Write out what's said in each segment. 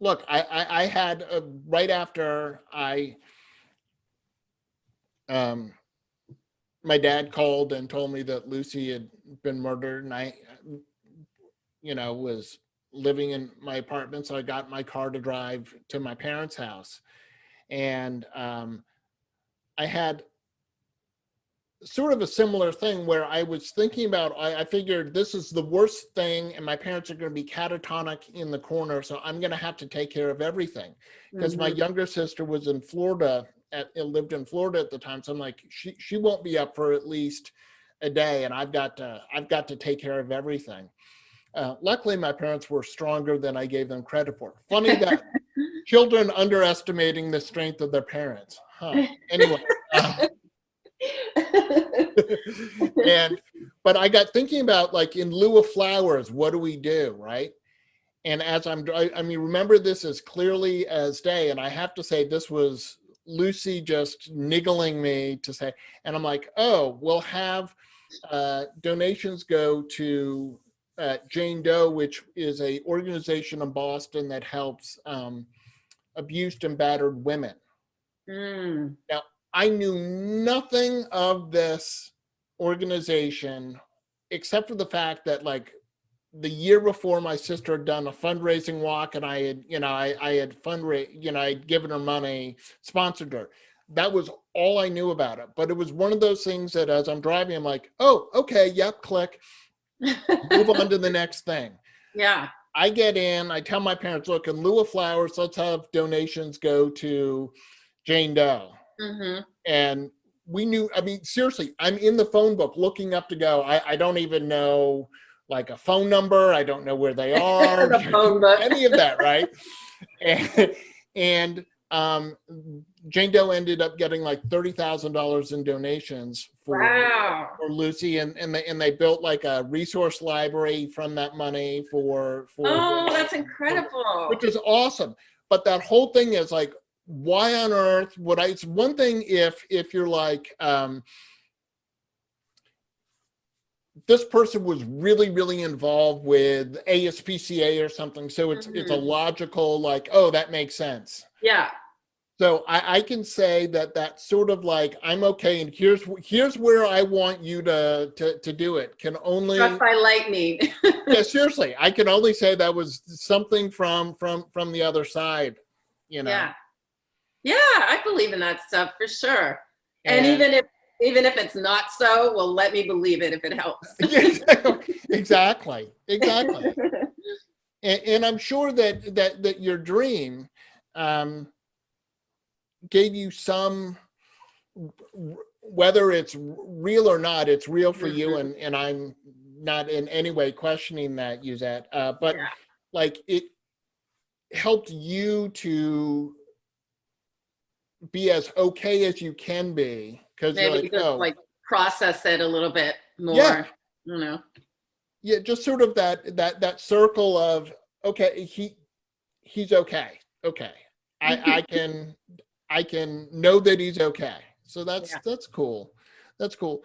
look, I had right after um, my dad called and told me that Lucy had been murdered, and I, was living in my apartment, so I got in my car to drive to my parents' house, and I had sort of a similar thing where I was thinking about, I figured this is the worst thing and my parents are going to be catatonic in the corner. So I'm going to have to take care of everything because my younger sister was in Florida, lived in Florida at the time. So I'm like, she won't be up for at least a day and I've got to take care of everything. Luckily, my parents were stronger than I gave them credit for. Funny that children underestimating the strength of their parents. Huh. Anyway. But I got thinking about, like, in lieu of flowers, what do we do, right? And as I mean, remember this as clearly as day. And I have to say, this was Lucy just niggling me to say, and I'm like, oh, we'll have donations go to Jane Doe, which is a organization in Boston that helps abused and battered women. Now, I knew nothing of this organization except for the fact that, like, the year before, my sister had done a fundraising walk and I had, I had I had given her money, sponsored her. That was all I knew about it. But it was one of those things that as I'm driving, I'm like, oh, okay, yep, click, move on to the next thing. Yeah. I get in, I tell my parents, look, in lieu of flowers, let's have donations go to Jane Doe. And we knew, I mean, seriously, I'm in the phone book looking up to go. I don't even know, like, a phone number. I don't know where they are. The phone book. Any of that, right? And Jane Doe ended up getting like $30,000 in donations for Lucy, and they built like a resource library from that money for oh, that's incredible. which is awesome. But that whole thing is like, why on earth would I? It's one thing if you're like, this person was really, really involved with ASPCA or something. So it's a logical, like, oh, that makes sense. Yeah. So I can say that that's sort of like, I'm okay, and here's where I want you to do it. Can only struck by lightning. Yeah, seriously, I can only say that was something from the other side, Yeah. Yeah, I believe in that stuff for sure. And even if it's not so, well, let me believe it if it helps. Exactly. And I'm sure that your dream gave you some, whether it's real or not, it's real for you, and I'm not in any way questioning that, Uzette, but like, it helped you to be as okay as you can be, because you're like, like process it a little bit more. Yeah, just sort of that circle of, okay, he's okay. I can know that he's okay. So that's cool. That's cool.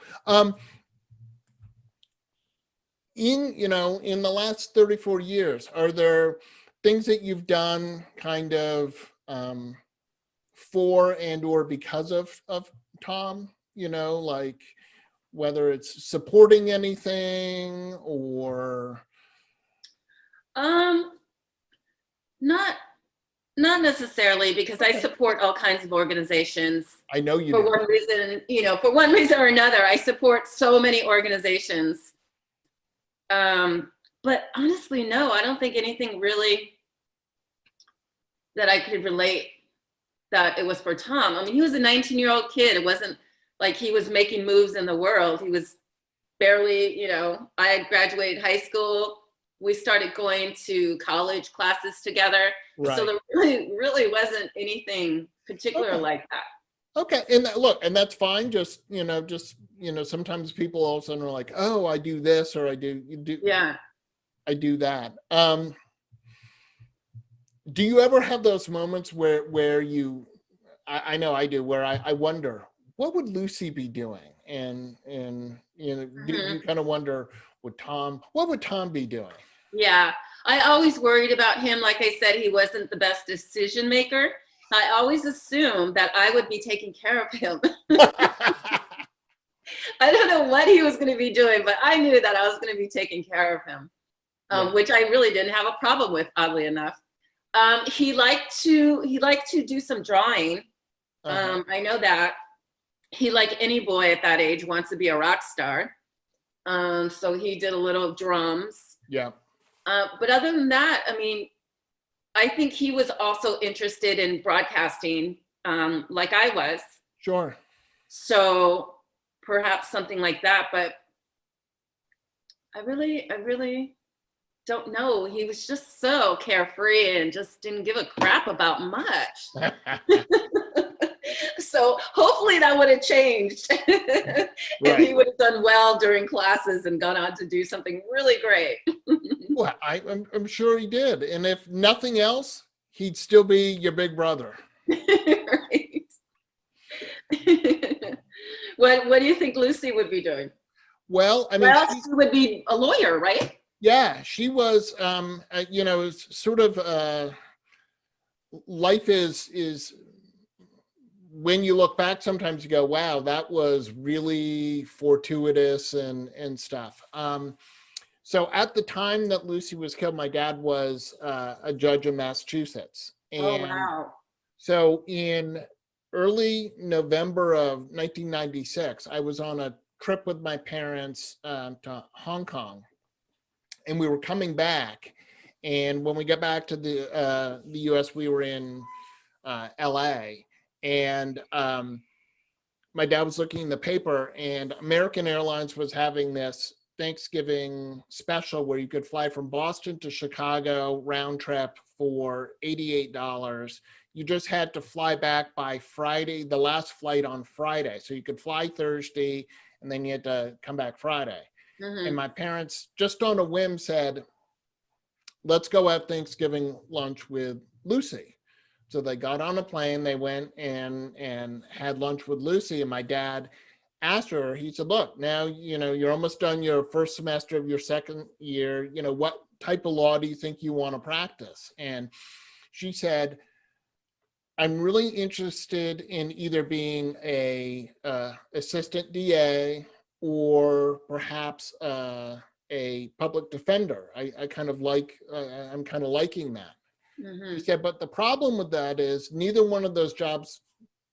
In the last 34 years, are there things that you've done kind of for and or because of Tom, like whether it's supporting anything or not necessarily, because I support all kinds of organizations. I know you for do. For one reason or another, I support so many organizations. But honestly, no, I don't think anything really that I could relate that it was for Tom. I mean, he was a 19-year-old kid. It wasn't like he was making moves in the world. He was barely, I had graduated high school. We started going to college classes together. Right. So there really wasn't anything particular like that. Okay. And look, and that's fine. Just sometimes people all of a sudden are like, oh, I do this, or I do that. Do you ever have those moments where you, I know I do, where I wonder, what would Lucy be doing? And do you kind of wonder, what would Tom be doing? Yeah. I always worried about him. Like I said, he wasn't the best decision maker. I always assumed that I would be taking care of him. I don't know what he was going to be doing, but I knew that I was going to be taking care of him, Yeah. which I really didn't have a problem with, oddly enough. He liked to do some drawing. I know that he, like any boy at that age, wants to be a rock star. So he did a little drums. Yeah. But other than that, I mean, I think he was also interested in broadcasting, like I was. Sure. So perhaps something like that. But I really don't know. He was just so carefree and just didn't give a crap about much. So hopefully that would have changed. And he would have done well during classes and gone on to do something really great. Well, I'm sure he did. And if nothing else, he'd still be your big brother. Right. What do you think Lucy would be doing? Well, I mean, she would be a lawyer, right? Yeah, she was, you know, it's sort of, life is when you look back, sometimes you go, wow, that was really fortuitous and stuff. So at the time that Lucy was killed, my dad was a judge in Massachusetts. And oh, wow. So in early November of 1996, I was on a trip with my parents to Hong Kong, and we were coming back. And when we got back to the U.S., we were in L.A. And my dad was looking in the paper, and American Airlines was having this Thanksgiving special where you could fly from Boston to Chicago round trip for $88. You just had to fly back by Friday, the last flight on Friday. So you could fly Thursday, and then you had to come back Friday. And my parents, just on a whim, said, let's go have Thanksgiving lunch with Lucy. So they got on a plane, they went and had lunch with Lucy, and my dad asked her, he said, look, now, you know, you're almost done your first semester of your second year, you know, what type of law do you think you want to practice? And she said, I'm really interested in either being a assistant DA or perhaps a public defender. I kind of like, I'm kind of liking that. He said, but the problem with that is neither one of those jobs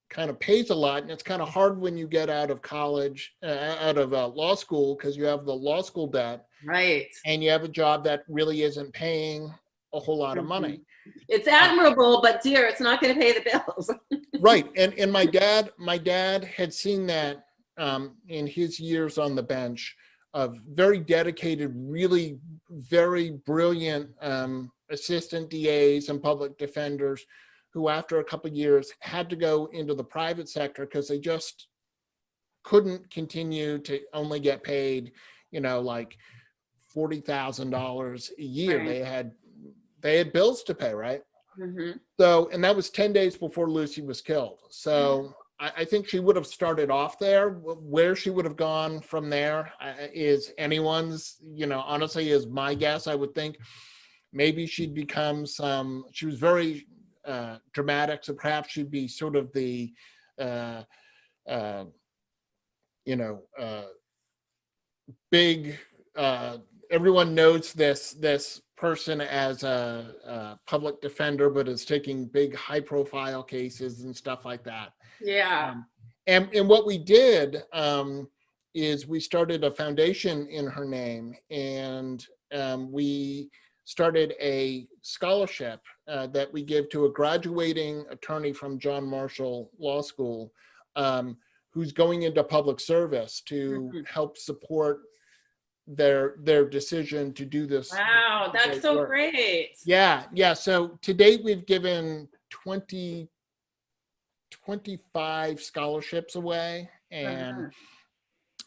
kind of pays a lot, and it's kind of hard when you get out of college, out of law school, because you have the law school debt, right? And you have a job that really isn't paying a whole lot of money. It's admirable, but dear, it's not going to pay the bills. Right, and my dad had seen that in his years on the bench of very dedicated, really very brilliant assistant DAs and public defenders who after a couple of years had to go into the private sector because they just couldn't continue to only get paid, you know, like $40,000 a year. Right. They had bills to pay, right? So, and that was 10 days before Lucy was killed. So I think she would have started off there. Where she would have gone from there is anyone's, you know, honestly is my guess. I would think maybe she'd become she was very dramatic. So perhaps she'd be sort of the, you know, big, everyone knows this person as a public defender, but is taking big high profile cases and stuff like that. Yeah. And what we did is we started a foundation in her name, and we started a scholarship that we give to a graduating attorney from John Marshall Law School who's going into public service to help support their decision to do this. Wow, that's so great. Yeah. So to date, we've given 25 scholarships away. And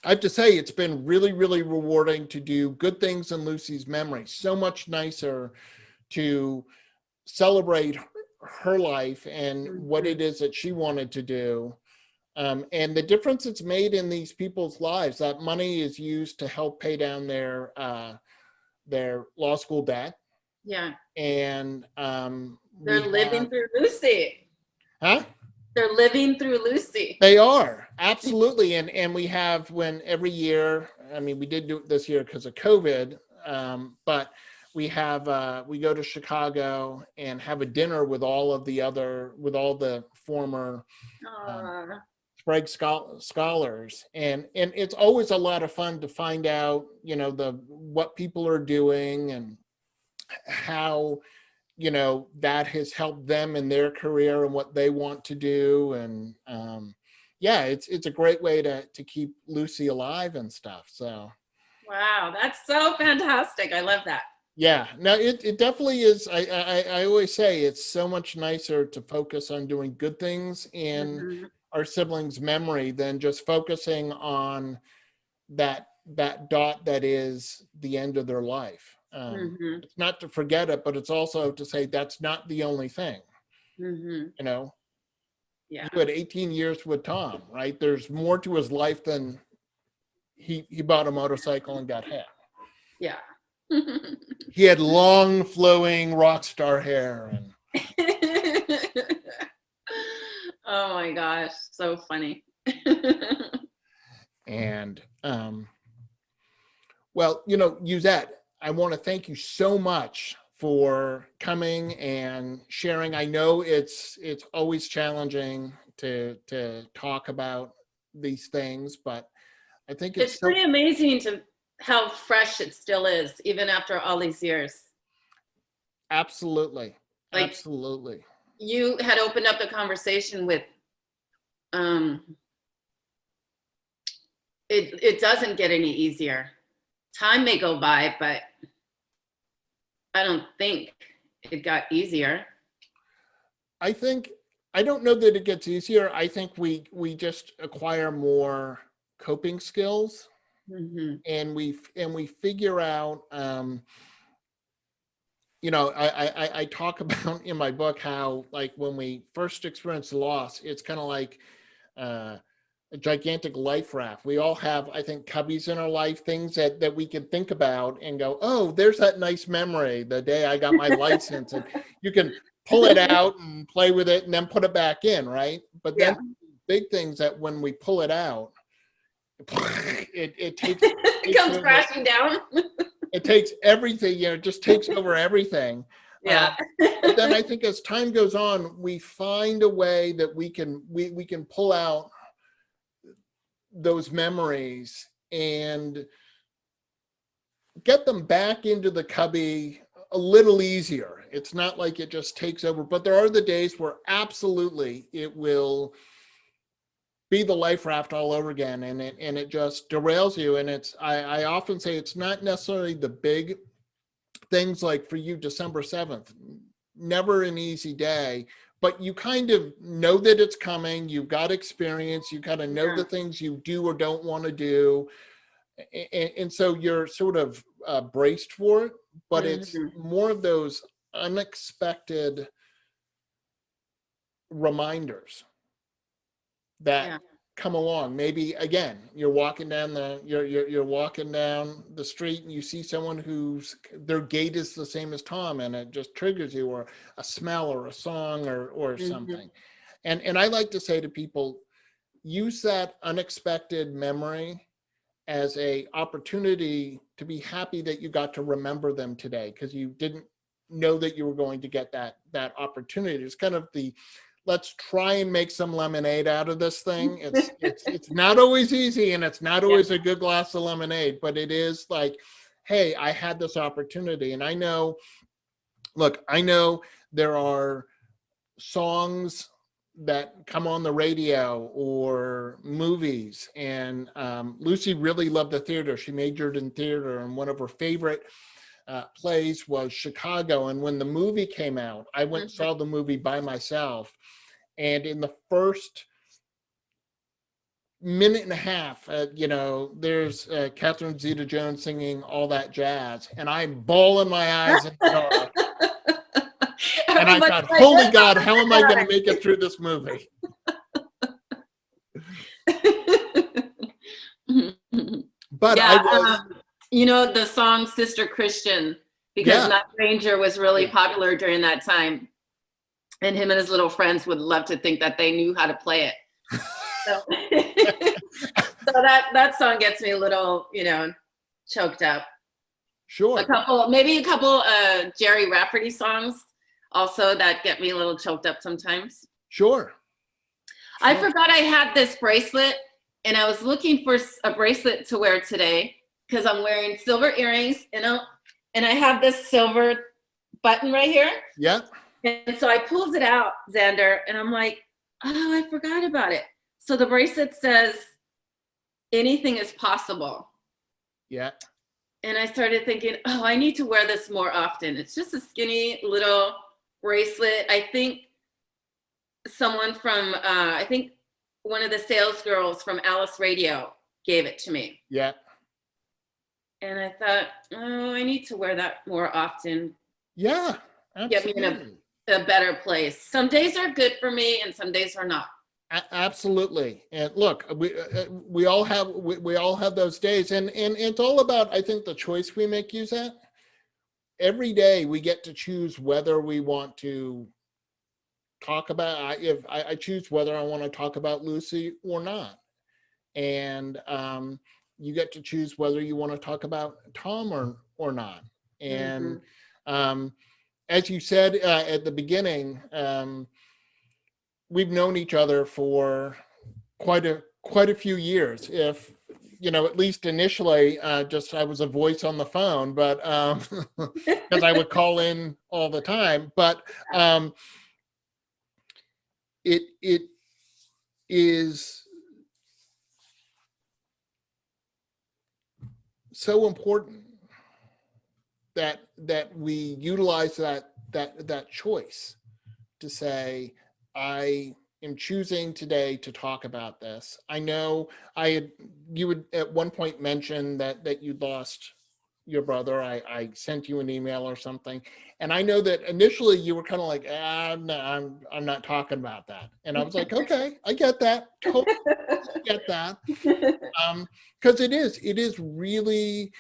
I have to say, it's been really, really rewarding to do good things in Lucy's memory. So much nicer to celebrate her life and what it is that she wanted to do. And the difference it's made in these people's lives. That money is used to help pay down their law school debt. Yeah. And They're we have, living through Lucy. huh? They're living through Lucy. They are, absolutely. And we have, when every year, I mean, we did do it this year because of COVID, but we have, we go to Chicago and have a dinner with all the former um, Aw. Sprague scholars, and it's always a lot of fun to find out, the what people are doing and how, that has helped them in their career and what they want to do. And yeah, it's a great way to keep Lucy alive and stuff. So Wow, that's so fantastic. I love that. yeah, no, it definitely is. I always say it's so much nicer to focus on doing good things in Mhm. our siblings' memory than just focusing on that dot that is the end of their life. Mhm. It's not to forget it, but it's also to say that's not the only thing. Mhm. You know, Yeah. you had 18 years with Tom, right? There's more to his life than he bought a motorcycle and got hit. Yeah. He had long flowing rock star hair and Oh my gosh, so funny. and well, Uzette, I want to thank you so much for coming and sharing. I know it's always challenging to talk about these things, but I think It's it's so pretty amazing to how fresh it still is, even after all these years. absolutely, Like absolutely. you had opened up the conversation with um it doesn't get any easier. Time may go by, but I don't think it got easier. I think I don't know that it gets easier. I think we just acquire more coping skills, Hmm. and we figure out. I talk about in my book how, like, when we first experience loss, it's kind of like uh, a gigantic life raft. We all have, I think, cubbies in our life, things that we can think about and go, oh, there's that nice memory, the day I got my license, and you can pull it out and play with it and then put it back in, right? But then Yeah. big things that when we pull it out, it It takes comes over. crashing down. It takes everything, it just takes over everything. Yeah. But then I think as time goes on, we find a way that we can pull out those memories and get them back into the cubby a little easier. It's not like it just takes over, but there are the days where absolutely it will be the life raft all over again, and it just derails you. And I often say it's not necessarily the big things, like for you, December 7th, never an easy day, but you kind of know that it's coming. You've got experience. You kind of know Yeah. the things you do or don't want to do. And so you're sort of braced for it, but it's Hmm. more of those unexpected reminders that Yeah. come along. Maybe again, you're walking down the street and you see someone whose their gait is the same as Tom, and it just triggers you, or a smell or a song or Hmm. something. And I like to say to people, use that unexpected memory as a opportunity to be happy that you got to remember them today, because you didn't know that you were going to get that opportunity. It's kind of the, let's try and make some lemonade out of this thing. It's not always easy, and it's not Yeah. always a good glass of lemonade, but it is like, hey, I had this opportunity. And I know there are songs that come on the radio or movies. And Lucy really loved the theater. She majored in theater, and one of her favorite plays was Chicago. And when the movie came out, I went and Hmm. saw the movie by myself. And in the first minute and a half, there's Catherine Zeta-Jones singing All That Jazz, and I'm bawling my eyes in the dark. And I Everybody's thought, like, holy God, how am I going to make it through this movie? But I Yeah. was, The song Sister Christian because Yeah. Night Ranger was really Yeah. popular during that time. And him and his little friends would love to think that they knew how to play it. So, so that song gets me a little, choked up. Sure. Maybe a couple Jerry Rafferty songs also that get me a little choked up sometimes. Sure. I forgot I had this bracelet, and I was looking for a bracelet to wear today because I'm wearing silver earrings, and I have this silver button right here. Yeah. And so I pulled it out, Xander, and I'm like, oh, I forgot about it. So the bracelet says, anything is possible. Yeah. And I started thinking, oh, I need to wear this more often. It's just a skinny little bracelet. I think someone from, I think one of the sales girls from Alice Radio gave it to me. Yeah. And I thought, oh, I need to wear that more often. Yeah. Absolutely. Get me in a better place. Some days are good for me and some days are not. Absolutely. And look, we all have those days, and it's all about, I think, the choice we make. Use that every day. We get to choose whether we want to talk about. If I choose whether I want to talk about Lucy or not, and you get to choose whether you want to talk about Tom or not. And as you said at the beginning. We've known each other for quite a few years. If at least initially, just I was a voice on the phone, but because I would call in all the time. But it is so important that we utilize that choice to say, I am choosing today to talk about this. I know you would at one point mention that you'd lost your brother. I sent you an email or something. And I know that initially you were kind of like, no, I'm not talking about that. And I was like, okay, I get that. Totally get that. Because it is really,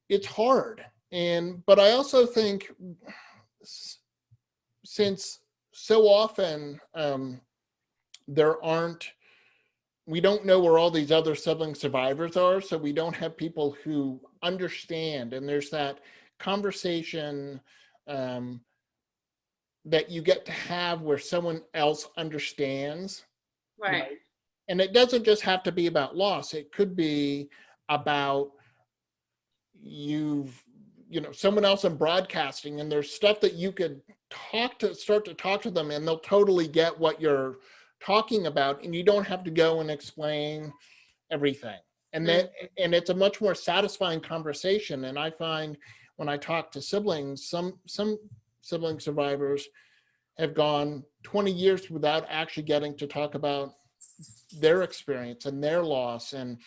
it's hard. But I also think since so often we don't know where all these other sibling survivors are, so we don't have people who understand, and there's that conversation that you get to have where someone else understands. Right. And it doesn't just have to be about loss. It could be about someone else in broadcasting, and there's stuff that you could start to talk to them, and they'll totally get what you're talking about, and you don't have to go and explain everything. And and it's a much more satisfying conversation. And I find when I talk to siblings, some sibling survivors have gone 20 years without actually getting to talk about their experience and their loss and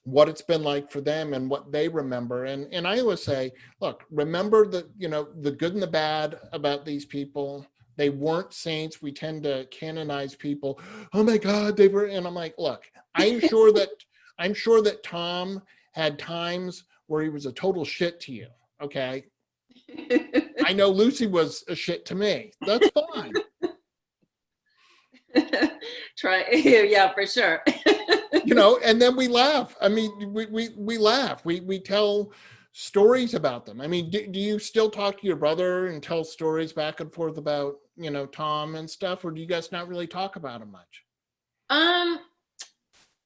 what it's been like for them and what they remember. And I always say, look, remember the good and the bad about these people. They weren't saints. We tend to canonize people. Oh my God, they were. And I'm like, look, I'm sure that Tom had times where he was a total shit to you. Okay. I know Lucy was a shit to me. That's fine. Yeah, for sure. And then we laugh. I mean, we laugh. We tell stories about them. I mean, do you still talk to your brother and tell stories back and forth about, Tom and stuff, or do you guys not really talk about him much?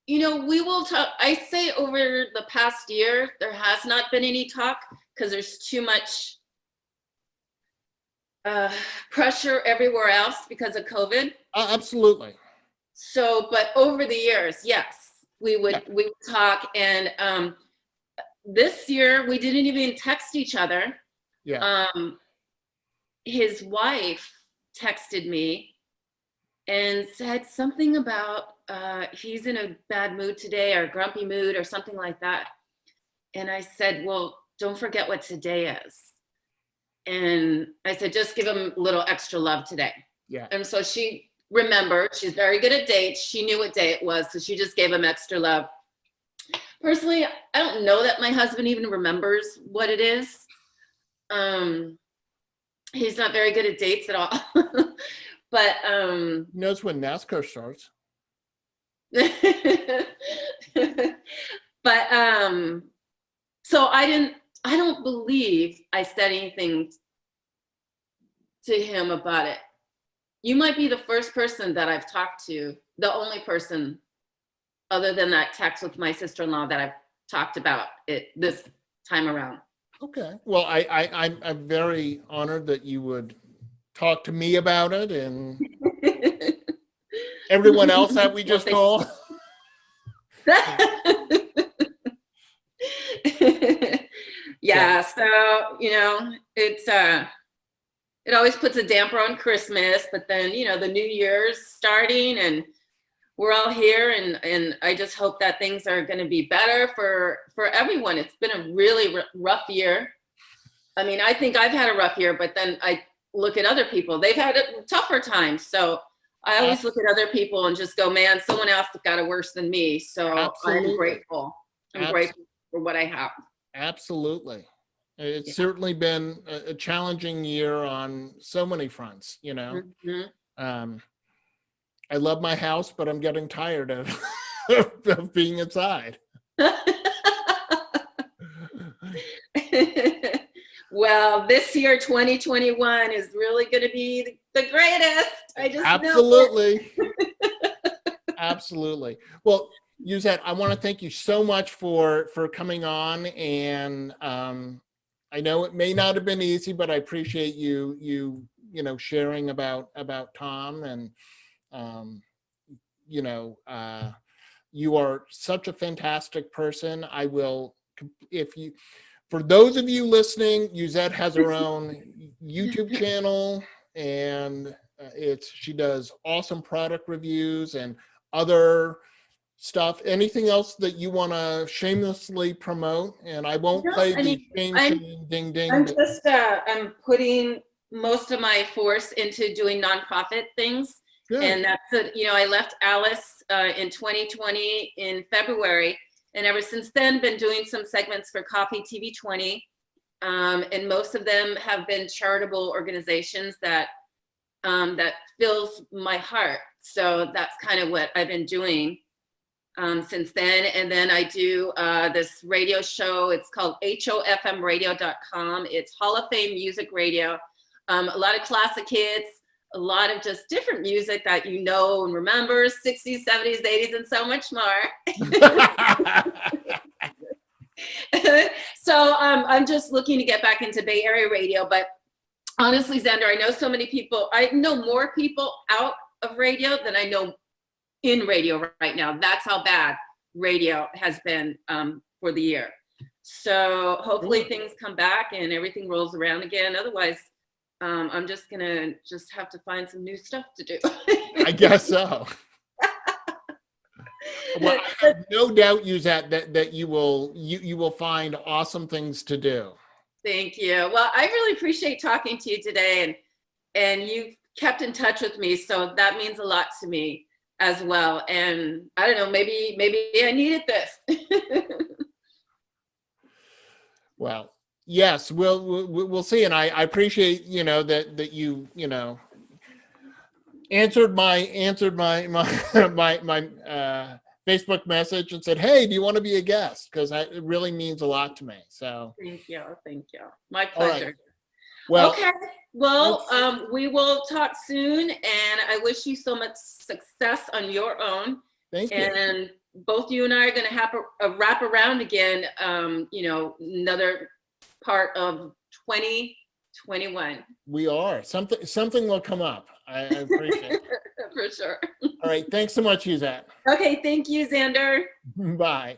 We will talk. I say over the past year, there has not been any talk because there's too much pressure everywhere else because of COVID. Absolutely. So, but over the years, yes, we would talk. And this year we didn't even text each other. Yeah. His wife texted me and said something about he's in a bad mood today or grumpy mood or something like that. And I said, well, don't forget what today is. And I said, just give him a little extra love today. Yeah. And so she remembered. She's very good at dates. She knew what day it was. So she just gave him extra love. Personally, I don't know that my husband even remembers what it is. He's not very good at dates at all. But He knows when NASCAR starts. but so I don't believe I said anything to him about it. You might be the first person that I've talked to, the only person other than that text with my sister-in-law that I've talked about it this time around. Okay. Well, I'm very honored that you would talk to me about it and everyone else that we just called. Yeah, so it always puts a damper on Christmas, but then the New Year's starting and we're all here, and I just hope that things are going to be better for everyone. It's been a really rough year. I mean, I think I've had a rough year, but then I look at other people, they've had tougher times. So I always look at other people and just go, man, someone else got it worse than me. So Absolutely. I'm grateful. I'm grateful for what I have. Absolutely. It's certainly been a challenging year on so many fronts, Mm-hmm. I love my house, but I'm getting tired of, of being inside. Well, this year, 2021, is really going to be the greatest. I just Absolutely. Absolutely. Well, Uzette, I want to thank you so much for coming on, and I know it may not have been easy, but I appreciate you sharing about Tom, and you are such a fantastic person. I will, for those of you listening, Uzette has her own YouTube channel, and she does awesome product reviews and other stuff. Anything else that you want to shamelessly promote? And I won't play the shame, ding, ding. I'm putting most of my force into doing nonprofit things. Good. And that's I left Alice in 2020 in February, and ever since then been doing some segments for Coffee TV 20, and most of them have been charitable organizations that fills my heart. So that's kind of what I've been doing since then. And then I do this radio show. It's called HOFMradio.com. It's Hall of Fame Music Radio. A lot of classic hits, a lot of just different music that and remember, 60s, 70s, 80s, and so much more. So I'm just looking to get back into Bay Area radio. But honestly, Xander, I know so many people. I know more people out of radio than I know in radio right now. That's how bad radio has been for the year. So hopefully things come back and everything rolls around again. Otherwise, I'm just gonna have to find some new stuff to do. I guess so. Well, I have no doubt, Uzette, that you will find awesome things to do. Thank you. Well, I really appreciate talking to you today, and you've kept in touch with me, so that means a lot to me as well. And I don't know, maybe I needed this. Well, yes, we'll see. And I appreciate that you answered my Facebook message and said, "Hey, do you want to be a guest?" Because it really means a lot to me. So thank you. My pleasure. Right. Well, okay. Well, we will talk soon, and I wish you so much success on your own. Thank you. And both you and I are going to have a wrap around again. Another part of 2021. We are. Something will come up. I appreciate it. For sure. All right. Thanks so much, Uzette. Okay. Thank you, Xander. Bye.